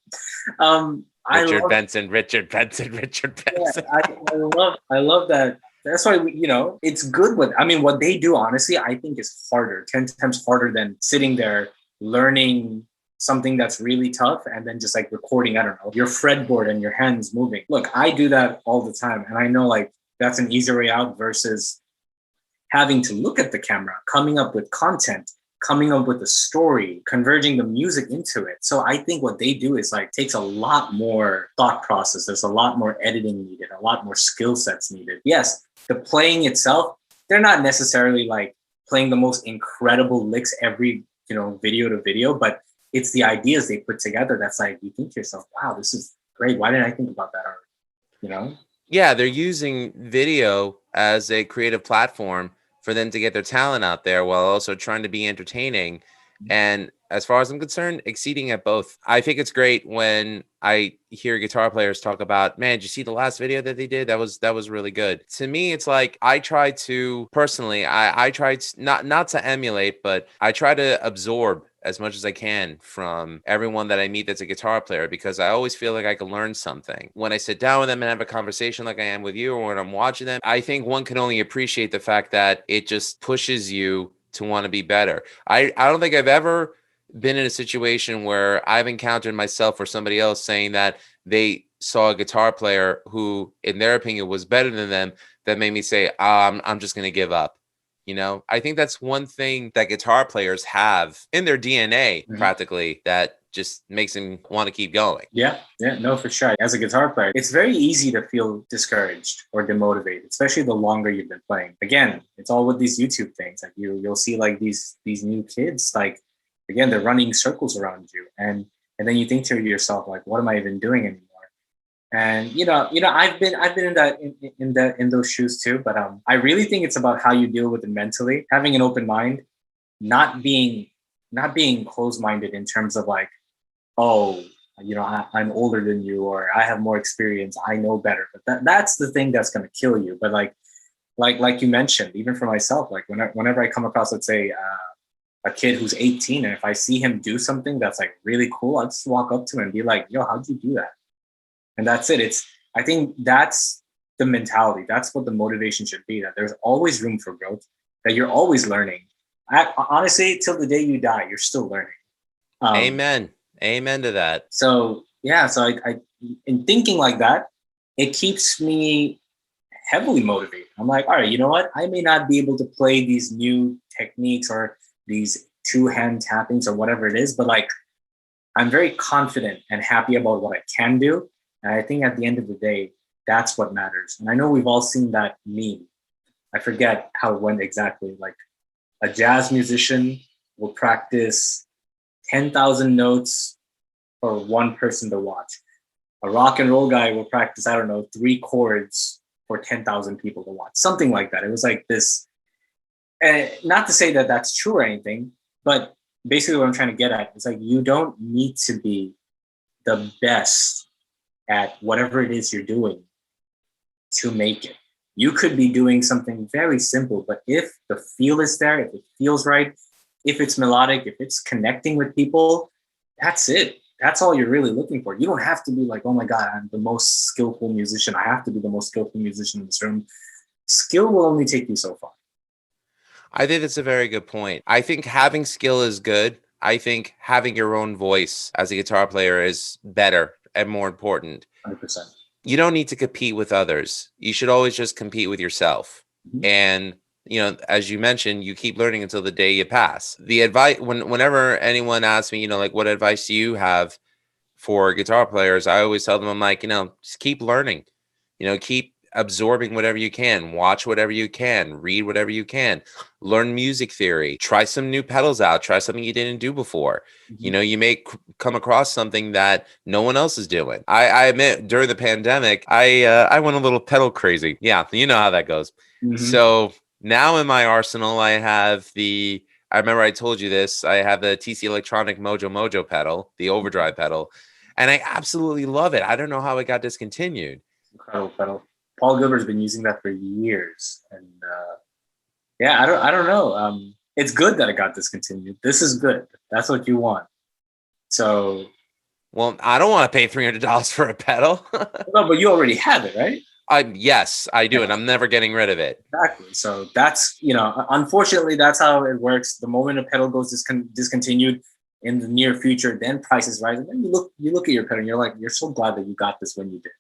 Richard Benson. Yeah, I love that. That's why you know, it's good. What they do, honestly, I think is harder, 10 times harder than sitting there learning something that's really tough and then just like recording, I don't know, your fretboard and your hands moving. Look, I do that all the time. And I know like that's an easier way out versus having to look at the camera, coming up with content, coming up with a story, converging the music into it. So I think what they do is like takes a lot more thought process. There's a lot more editing needed, a lot more skill sets needed. Yes, the playing itself, they're not necessarily like playing the most incredible licks every, you know, video to video, but it's the ideas they put together that's like, you think to yourself, wow, this is great. Why didn't I think about that already? You know? Yeah, they're using video as a creative platform for them to get their talent out there while also trying to be entertaining. And as far as I'm concerned, exceeding at both. I think it's great when I hear guitar players talk about, man, did you see the last video that they did? That was really good. To me, it's like I try to personally, I try to not to emulate, but I try to absorb as much as I can from everyone that I meet that's a guitar player, because I always feel like I can learn something. When I sit down with them and have a conversation like I am with you, or when I'm watching them, I think one can only appreciate the fact that it just pushes you to want to be better. I don't think I've ever been in a situation where I've encountered myself or somebody else saying that they saw a guitar player who, in their opinion, was better than them, that made me say, I'm just going to give up. You know, I think that's one thing that guitar players have in their DNA practically that just makes them want to keep going. Yeah, no, for sure. As a guitar player, it's very easy to feel discouraged or demotivated, especially the longer you've been playing. Again, it's all with these YouTube things. Like you'll see like these new kids, like, again, they're running circles around you. And then you think to yourself, like, what am I even doing anymore? And you know, I've been in those shoes too. But I really think it's about how you deal with it mentally, having an open mind, not being closed-minded in terms of like, oh, you know, I'm older than you, or I have more experience, I know better. But that's the thing that's going to kill you. But like you mentioned, even for myself, like whenever I come across, let's say, a kid who's 18, and if I see him do something that's like really cool, I'll just walk up to him and be like, yo, how'd you do that? And that's it. I think that's the mentality. That's what the motivation should be, that there's always room for growth, that you're always learning. Honestly, till the day you die, you're still learning. Amen to that. So yeah, so I in thinking like that, it keeps me heavily motivated. I'm like, all right, you know what? I may not be able to play these new techniques or these two-hand tappings or whatever it is, but like, I'm very confident and happy about what I can do. And I think at the end of the day, that's what matters. And I know we've all seen that meme. I forget how it went exactly. Like, a jazz musician will practice 10,000 notes for one person to watch. A rock and roll guy will practice, I don't know, 3 chords for 10,000 people to watch. Something like that. It was like this. And not to say that that's true or anything, but basically what I'm trying to get at is like, you don't need to be the best at whatever it is you're doing to make it. You could be doing something very simple, but if the feel is there, if it feels right, if it's melodic, if it's connecting with people, that's it. That's all you're really looking for. You don't have to be like, oh my God, I'm the most skillful musician. I have to be the most skillful musician in this room. Skill will only take you so far. I think that's a very good point. I think having skill is good. I think having your own voice as a guitar player is better and more important. 100%. You don't need to compete with others. You should always just compete with yourself. And as you mentioned, you keep learning until the day you pass. The advice, whenever anyone asks me, like, what advice do you have for guitar players, I always tell them, I'm like, just keep learning, keep absorbing whatever you can, watch whatever you can, read whatever you can, learn music theory, try some new pedals out, try something you didn't do before. You may come across something that no one else is doing. I admit, during the pandemic, I went a little pedal crazy. Yeah, you know how that goes. So now in my arsenal, I remember I told you this, I have the TC Electronic Mojo pedal, the overdrive pedal, and I absolutely love it. I don't know how it got discontinued. Incredible pedal. Paul Gilbert's been using that for years, and I don't know. It's good that it got discontinued. This is good. That's what you want. So, well, I don't want to pay $300 for a pedal. No, but you already have it, right? Yes, I do, and I'm never getting rid of it. Exactly. So that's unfortunately, that's how it works. The moment a pedal goes discontinued in the near future, then prices rise, and then you look at your pedal, and you're like, you're so glad that you got this when you did.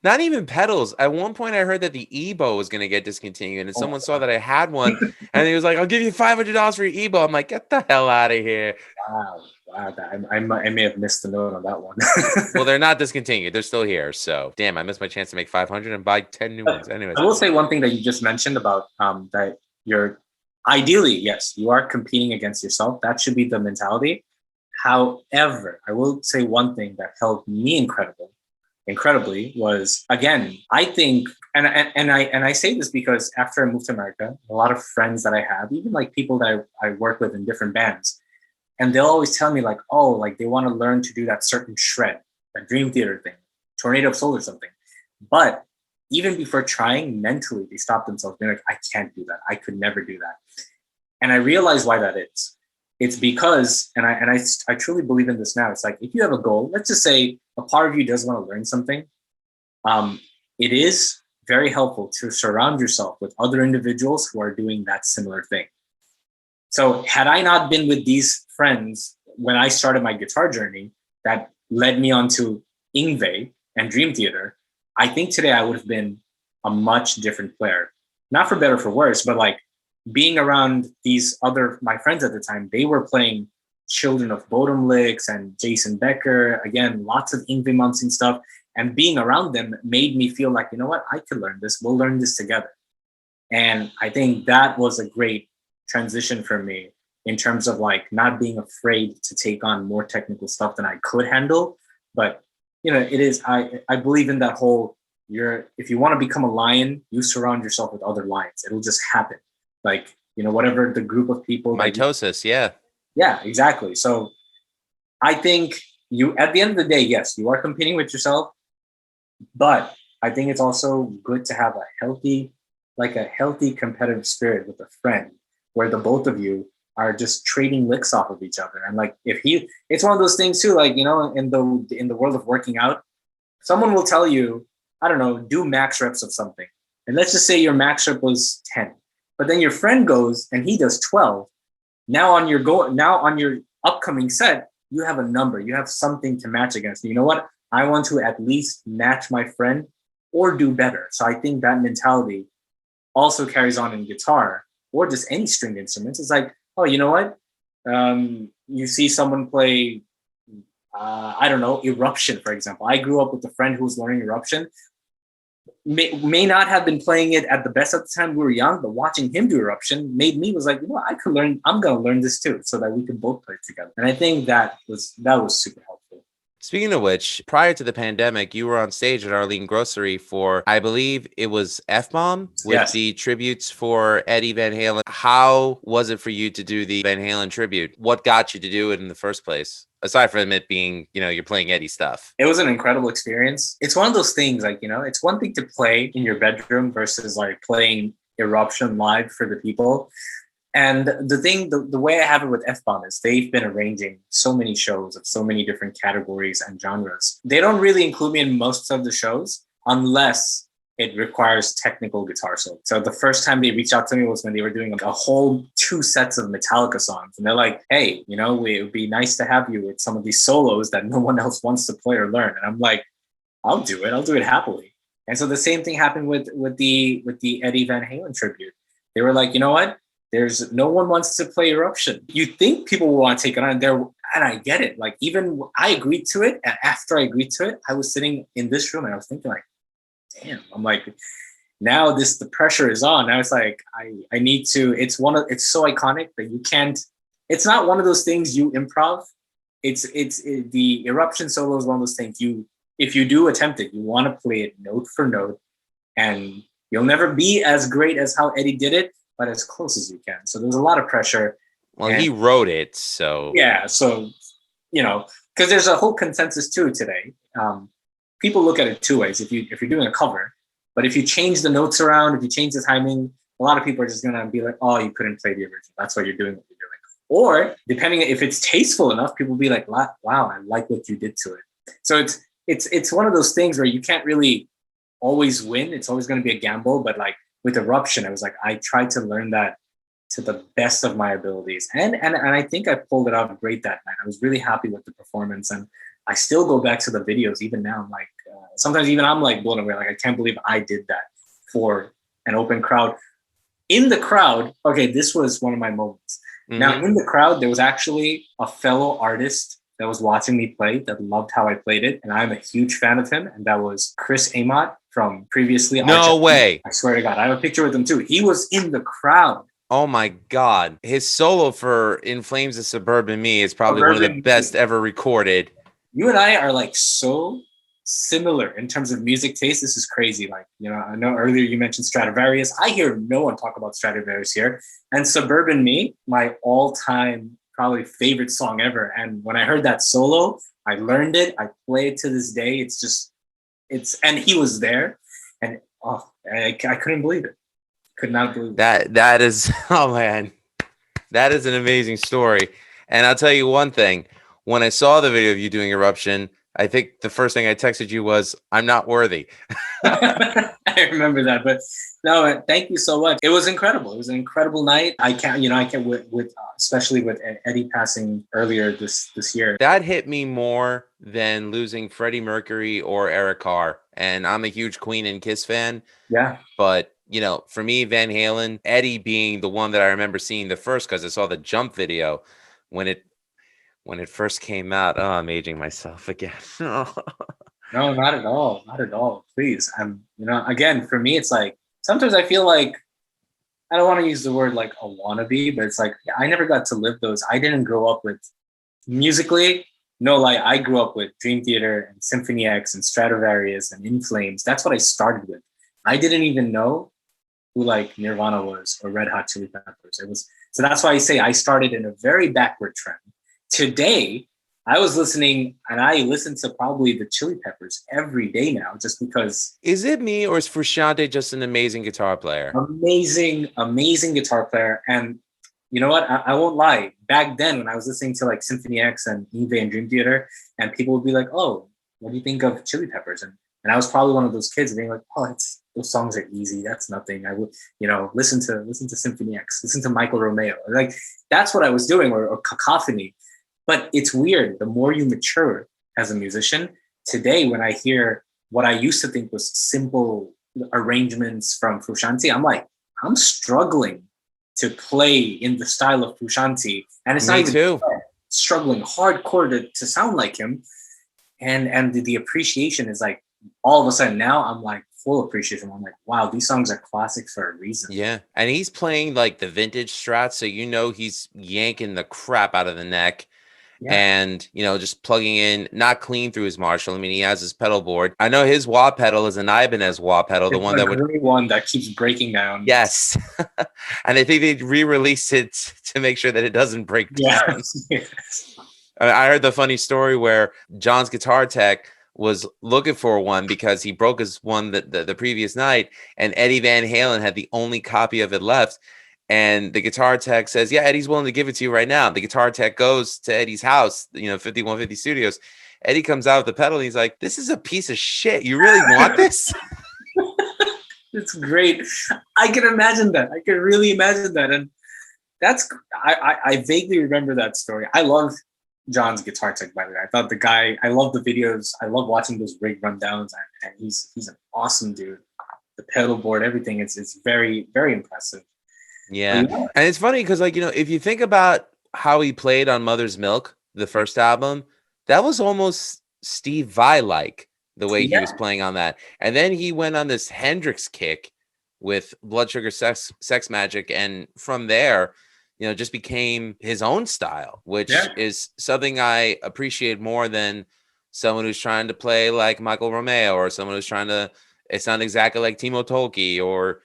Not even pedals. At one point, I heard that the EBO was going to get discontinued, and someone saw that I had one, and he was like, "I'll give you $500 for your EBO." I'm like, "Get the hell out of here!" Wow. I may have missed the note on that one. Well, they're not discontinued; they're still here. So, damn, I missed my chance to make 500 and buy 10 new ones. Anyways, I will say one thing that you just mentioned about that you're ideally, yes, you are competing against yourself. That should be the mentality. However, I will say one thing that helped me incredibly was, again, I think, and I say this because after I moved to America, a lot of friends that I have, even like people that I work with in different bands, and they'll always tell me like, oh, like they want to learn to do that certain shred, that Dream Theater thing, Tornado of Soul or something. But even before trying, mentally, they stop themselves. They're like, I can't do that. I could never do that. And I realize why that is. It's because, and I truly believe in this now. It's like, if you have a goal, let's just say a part of you does want to learn something. It is very helpful to surround yourself with other individuals who are doing that similar thing. So had I not been with these friends when I started my guitar journey that led me onto Yngwie and Dream Theater, I think today I would have been a much different player. Not for better or for worse, but like being around my friends at the time, they were playing Children of Bodom Licks and Jason Becker, again, lots of Yngwie Malmsteen stuff. And being around them made me feel like, you know what, I could learn this. We'll learn this together. And I think that was a great transition for me in terms of like not being afraid to take on more technical stuff than I could handle. But, it is, I believe in that whole, if you want to become a lion, you surround yourself with other lions. It'll just happen. Like, whatever the group of people. Mitosis, yeah. Yeah, exactly. So I think at the end of the day, yes, you are competing with yourself, but I think it's also good to have a healthy competitive spirit with a friend where the both of you are just trading licks off of each other. And like, it's one of those things too, like, in the world of working out, someone will tell you, I don't know, do max reps of something. And let's just say your max rep was 10, but then your friend goes and he does 12. Now on your upcoming set, you have a number, you have something to match against. You know what? I want to at least match my friend or do better. So I think that mentality also carries on in guitar or just any stringed instruments. It's like, oh, you know what? You see someone play, I don't know, Eruption, for example. I grew up with a friend who was learning Eruption. May not have been playing it at the best at the time we were young, but watching him do Eruption made me was like, I could learn. I'm going to learn this too, so that we can both play together. And I think that was super helpful. Speaking of which, prior to the pandemic, you were on stage at Arlene Grocery for, I believe it was F-Bomb with the tributes for Eddie Van Halen. How was it for you to do the Van Halen tribute? What got you to do it in the first place? Aside from it being, you're playing Eddie stuff. It was an incredible experience. It's one of those things like, it's one thing to play in your bedroom versus like playing Eruption live for the people. And the way I have it with F-Bomb is they've been arranging so many shows of so many different categories and genres. They don't really include me in most of the shows unless it requires technical guitar solo. So the first time they reached out to me was when they were doing a whole 2 sets of Metallica songs. And they're like, hey, it would be nice to have you with some of these solos that no one else wants to play or learn. And I'm like, I'll do it. I'll do it happily. And so the same thing happened with the Eddie Van Halen tribute. They were like, you know what? There's no one wants to play Eruption. You think people will want to take it on there, and I get it. Like even I agreed to it, and after I agreed to it, I was sitting in this room and I was thinking like, damn. I'm like, now the pressure is on. Now it's like I need to. It's so iconic that you can't. It's not one of those things you improv. The Eruption solo is one of those things if you do attempt it, you want to play it note for note, and you'll never be as great as how Eddie did it, but as close as you can. So there's a lot of pressure. Well, he wrote it, so yeah. So because there's a whole consensus too today. People look at it two ways. If you're doing a cover, but if you change the notes around, if you change the timing, a lot of people are just gonna be like, "Oh, you couldn't play the original. That's why you're doing what you're doing." Or depending if it's tasteful enough, people will be like, "Wow, I like what you did to it." So it's one of those things where you can't really always win. It's always going to be a gamble. But like with Eruption, I was like, I tried to learn that to the best of my abilities, and I think I pulled it out great that night. I was really happy with the performance, and I still go back to the videos even now. I'm like, sometimes even I'm like blown away. Like I can't believe I did that for an open crowd. In the crowd, okay, this was one of my moments. Mm-hmm. Now in the crowd, there was actually a fellow artist that was watching me play that loved how I played it, and I'm a huge fan of him. And that was Chris Amott from previously. No way! I swear to God, I have a picture with him too. He was in the crowd. Oh my God. His solo for In Flames of Suburban Me is probably one of the best ever recorded. You and I are like so similar in terms of music taste. This is crazy. Like, I know earlier you mentioned Stradivarius. I hear no one talk about Stradivarius here. And Suburban Me, my all-time probably favorite song ever. And when I heard that solo, I learned it. I play it to this day. And he was there. And I couldn't believe it. Could not believe it. That is, oh man, that is an amazing story. And I'll tell you one thing. When I saw the video of you doing Eruption, I think the first thing I texted you was, "I'm not worthy." I remember that, but no, thank you so much. It was incredible. It was an incredible night. I can't with especially with Eddie passing earlier this year. That hit me more than losing Freddie Mercury or Eric Carr. And I'm a huge Queen and Kiss fan. Yeah. But for me, Van Halen, Eddie being the one that I remember seeing the first, because I saw the Jump video when it first came out. Oh, I'm aging myself again. No, not at all. Not at all. Please. Again, for me, it's like, sometimes I feel like, I don't want to use the word like a wannabe, but it's like, I never got to live those. I didn't grow up with musically. No lie, I grew up with Dream Theater and Symphony X and Stradivarius and In Flames. That's what I started with. I didn't even know who like Nirvana was or Red Hot Chili Peppers. So that's why I say I started in a very backward trend. Today, I was listening, and I listen to probably the Chili Peppers every day now, just because. Is it me, or is Frusciante just an amazing guitar player? Amazing guitar player. And you know what? I won't lie. Back then, when I was listening to like Symphony X and Eve and Dream Theater, and people would be like, "Oh, what do you think of Chili Peppers?" And I was probably one of those kids being like, "Oh, those songs are easy. That's nothing. I would, listen to Symphony X, listen to Michael Romeo." Like that's what I was doing, or Cacophony. But it's weird. The more you mature as a musician, today when I hear what I used to think was simple arrangements from Frusciante, I'm like, I'm struggling to play in the style of Frusciante. And it's not even struggling hardcore to sound like him. And the appreciation is like, all of a sudden now I'm like full appreciation. I'm like, wow, these songs are classics for a reason. Yeah. And he's playing like the vintage Strat. So, he's yanking the crap out of the neck. Yeah. And, just plugging in, not clean through his Marshall. I mean, he has his pedal board. I know his wah pedal is an Ibanez wah pedal, the one that one that keeps breaking down. Yes. And I think they re-released it to make sure that it doesn't break down. Yes. I heard the funny story where John's guitar tech was looking for one because he broke his one the previous night, and Eddie Van Halen had the only copy of it left. And the guitar tech says, "Yeah, Eddie's willing to give it to you right now." The guitar tech goes to Eddie's house, 5150 Studios. Eddie comes out with the pedal and he's like, "This is a piece of shit. You really want this?" It's great. I can imagine that. I can really imagine that. And I vaguely remember that story. I love John's guitar tech, by the way. I thought I love the videos. I love watching those rig rundowns. And he's an awesome dude. The pedal board, everything. It's very, very impressive. Yeah. And it's funny because, like, if you think about how he played on Mother's Milk, the first album, that was almost Steve Vai-like the way he was playing on that. And then he went on this Hendrix kick with Blood Sugar Sex Magic. And from there, just became his own style, which is something I appreciate more than someone who's trying to play like Michael Romeo, or someone who's trying to, it's not exactly like Timo Tolkki, or,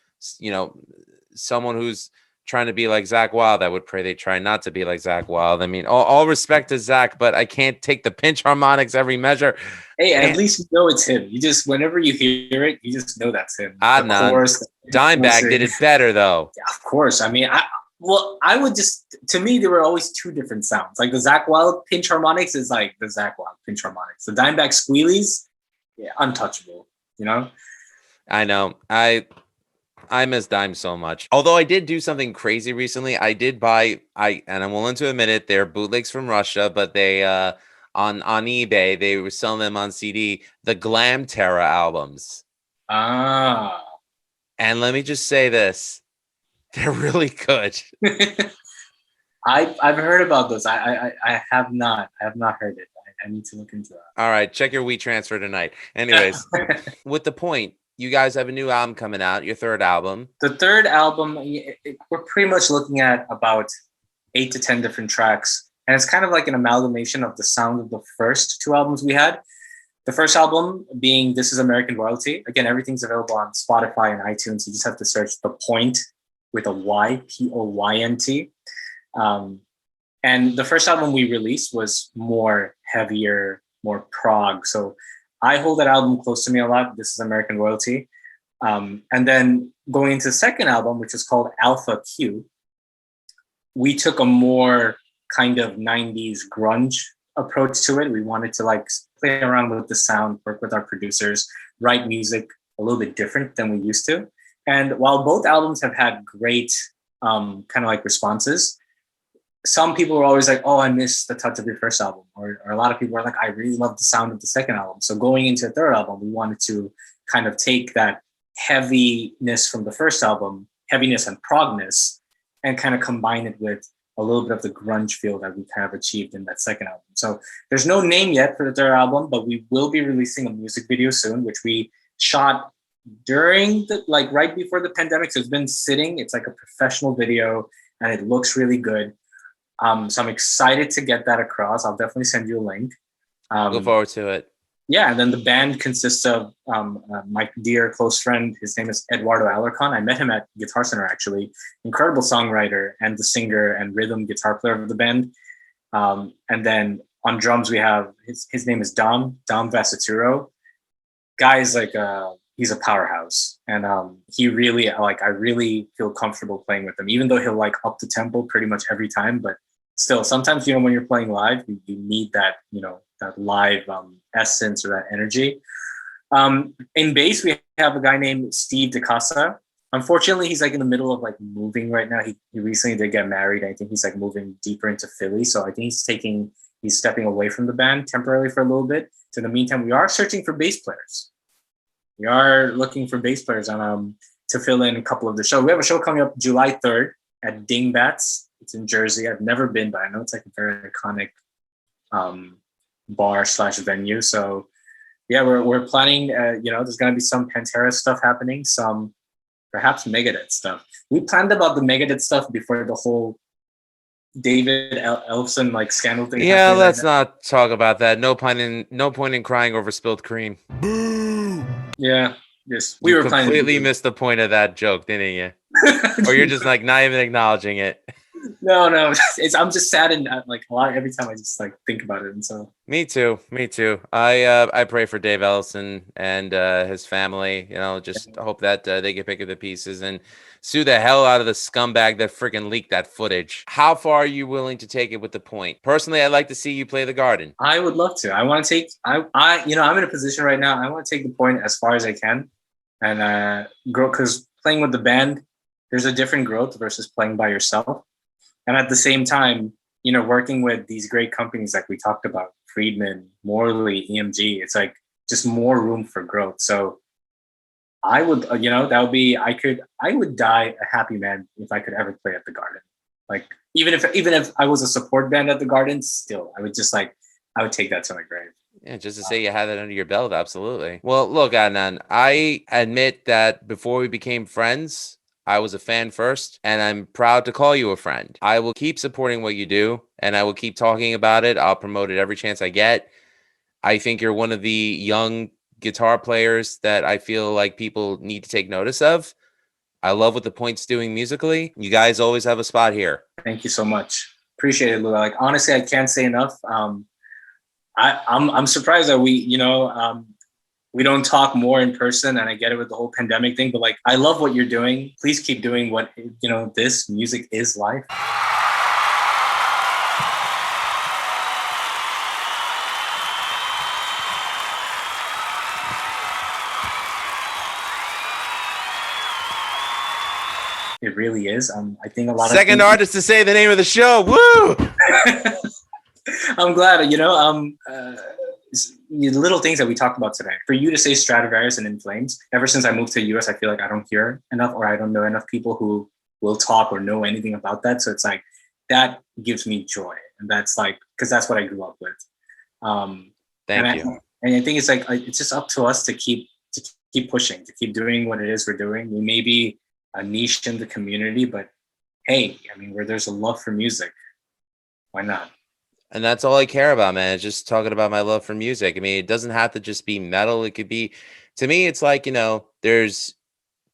someone who's trying to be like Zach Wild. I would pray they try not to be like Zach Wild. I mean, all respect to Zach, but I can't take the pinch harmonics every measure. Hey, at least you know it's him. You just, whenever you hear it, you just know that's him. Adhnan, Dimebag did it better though. Yeah, of course. I mean, I would just, to me, there were always two different sounds. Like the Zach Wild pinch harmonics is like the Zach Wild pinch harmonics. The Dimebag squealies, untouchable, I know. I miss Dime so much. Although I did do something crazy recently. I did buy, and I'm willing to admit it, they're bootlegs from Russia, but they on eBay, they were selling them on CD, the Glam Terra albums. Ah. And let me just say this. They're really good. I've heard about those. I have not. I have not heard it. I need to look into that. All right, check your WeTransfer tonight. Anyways, with the Poynt, you guys have a new album coming out, your third album. The third album, we're pretty much looking at about 8 to 10 different tracks. And it's kind of like an amalgamation of the sound of the first two albums we had. The first album being This Is American Royalty. Again, everything's available on Spotify and iTunes. You just have to search The Poynt with a Y, Poynt. And the first album we released was more heavier, more prog. So I hold that album close to me a lot. This Is American Royalty. And then going into the second album, which is called Alpha Q, we took a more kind of 90s grunge approach to it. We wanted to like play around with the sound, work with our producers, write music a little bit different than we used to. And while both albums have had great kind of like responses, some people were always like, oh, I miss the touch of your first album. Or a lot of people are like, I really love the sound of the second album. So going into the third album, we wanted to kind of take that heaviness from the first album, heaviness and progness, and kind of combine it with a little bit of the grunge feel that we kind of achieved in that second album. So there's no name yet for the third album, but we will be releasing a music video soon, which we shot during the, like right before the pandemic. So it's been sitting, it's like a professional video and it looks really good. So I'm excited to get that across. I'll definitely send you a link. Look forward to it. Yeah, and then the band consists of my dear close friend. His name is Eduardo Alarcon. I met him at Guitar Center, actually. Incredible songwriter and the singer and rhythm guitar player of the band. And then on drums, we have, his name is Dom Vasaturo. Guy is like, he's a powerhouse. And he really, like, I really feel comfortable playing with him, even though he'll like up the tempo pretty much every time. But still, sometimes, when you're playing live, you need that, that live essence or that energy. In bass, we have a guy named Steve DeCasa. Unfortunately, he's like in the middle of like moving right now. He recently did get married. I think he's like moving deeper into Philly. So I think he's stepping away from the band temporarily for a little bit. So in the meantime, we are searching for bass players. We are looking for bass players to fill in a couple of the shows. We have a show coming up July 3rd at Dingbats. It's in Jersey. I've never been, but I know it's like a very iconic bar/venue. So yeah, we're planning, there's going to be some Pantera stuff happening, some perhaps Megadeth stuff. We planned about the Megadeth stuff before the whole David Ellefson like scandal thing. Yeah, let's not talk about that. No point in crying over spilled cream. Boo! Yeah, yes. We were completely missed the point of that joke, didn't you? Or you're just like not even acknowledging it. No, I'm just saddened like a lot every time I just like think about it. And so me too. I pray for Dave Ellison and his family. Just hope that they get picked up the pieces and sue the hell out of the scumbag that freaking leaked that footage. How far are you willing to take it with the Poynt? Personally, I'd like to see you play the Garden. I would love to. I want to take. I'm in a position right now. I want to take the Poynt as far as I can, and grow, because playing with the band, there's a different growth versus playing by yourself. And at the same time, working with these great companies like we talked about, Friedman, Morley, EMG, it's like just more room for growth. So I would, that would be, I would die a happy man if I could ever play at the Garden. Like, even if I was a support band at the Garden, still, I would just like, I would take that to my grave. Yeah, just to say you had that under your belt, absolutely. Well, look, Adnan, I admit that before we became friends, I was a fan first, and I'm proud to call you a friend. I will keep supporting what you do, and I will keep talking about it. I'll promote it every chance I get. I think you're one of the young guitar players that I feel like people need to take notice of. I love what the Poynt's doing musically. You guys always have a spot here. Thank you so much. Appreciate it, Lou. Like, honestly, I can't say enough. I'm surprised that we don't talk more in person, and I get it with the whole pandemic thing, but like, I love what you're doing. Please keep doing what, this music is life. It really is. I think a lot of second artist to say the name of the show. Woo! I'm glad, little things that we talked about today. For you to say Stradivarius and In Flames, ever since I moved to the US, I feel like I don't hear enough, or I don't know enough people who will talk or know anything about that. So it's like, that gives me joy. And that's like, because that's what I grew up with. Thank you. And I think it's like, it's just up to us to keep pushing, to keep doing what it is we're doing. We may be a niche in the community, but hey, I mean, where there's a love for music, why not? And that's all I care about, man. It's just talking about my love for music. I mean, it doesn't have to just be metal. It could be, to me, it's like, there's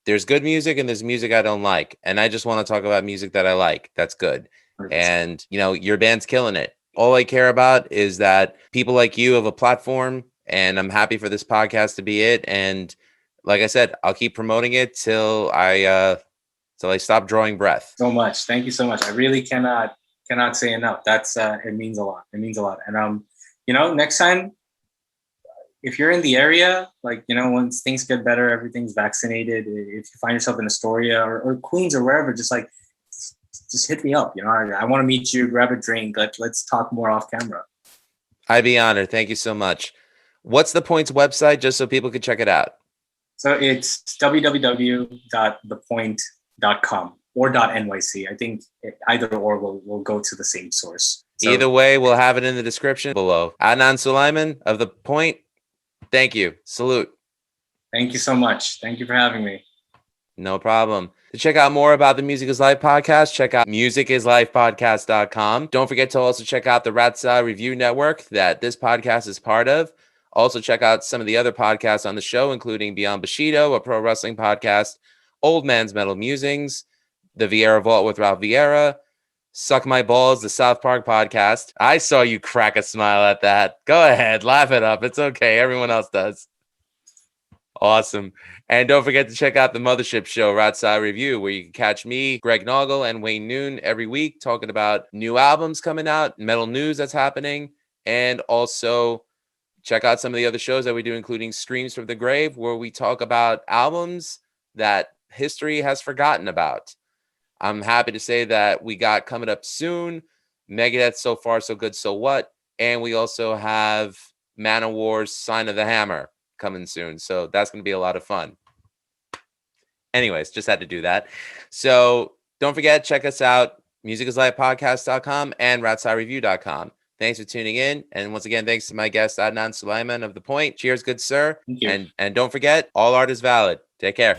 good music and there's music I don't like. And I just want to talk about music that I like. That's good. 100%. And, your band's killing it. All I care about is that people like you have a platform, and I'm happy for this podcast to be it. And like I said, I'll keep promoting it till I stop drawing breath. So much. Thank you so much. I really cannot say enough. That's it means a lot. It means a lot. And next time, if you're in the area, like, once things get better, everything's vaccinated, if you find yourself in Astoria or Queens or wherever, just hit me up. I want to meet you, grab a drink. Let's talk more off camera. I'd be honored. Thank you so much. What's the Poynt's website, just so people can check it out? So it's www.thepoynt.com or .nyc. I think either or will go to the same source. So, either way, we'll have it in the description below. Adhnan Sulaiman of The Poynt, thank you. Salute. Thank you so much. Thank you for having me. No problem. To check out more about the Music is Life podcast, check out musicisLifepodcast.com. Don't forget to also check out the Ratsa Review Network that this podcast is part of. Also, check out some of the other podcasts on the show, including Beyond Bushido, a pro wrestling podcast, Old Man's Metal Musings, The Vieira Vault with Ralph Vieira, Suck My Balls, the South Park podcast. I saw you crack a smile at that. Go ahead, laugh it up. It's okay. Everyone else does. Awesome. And don't forget to check out the Mothership Show, Ratsa Review, where you can catch me, Greg Noggle, and Wayne Noon every week talking about new albums coming out, metal news that's happening, and also check out some of the other shows that we do, including Screams from the Grave, where we talk about albums that history has forgotten about. I'm happy to say that we got coming up soon Megadeth, So Far, So Good, So What? And we also have Manowar's Sign of the Hammer coming soon. So that's going to be a lot of fun. Anyways, just had to do that. So don't forget, check us out, musicisLifepodcast.com and ratsireview.com. Thanks for tuning in. And once again, thanks to my guest, Adhnan Sulaiman of The Poynt. Cheers, good sir. Thank you. And don't forget, all art is valid. Take care.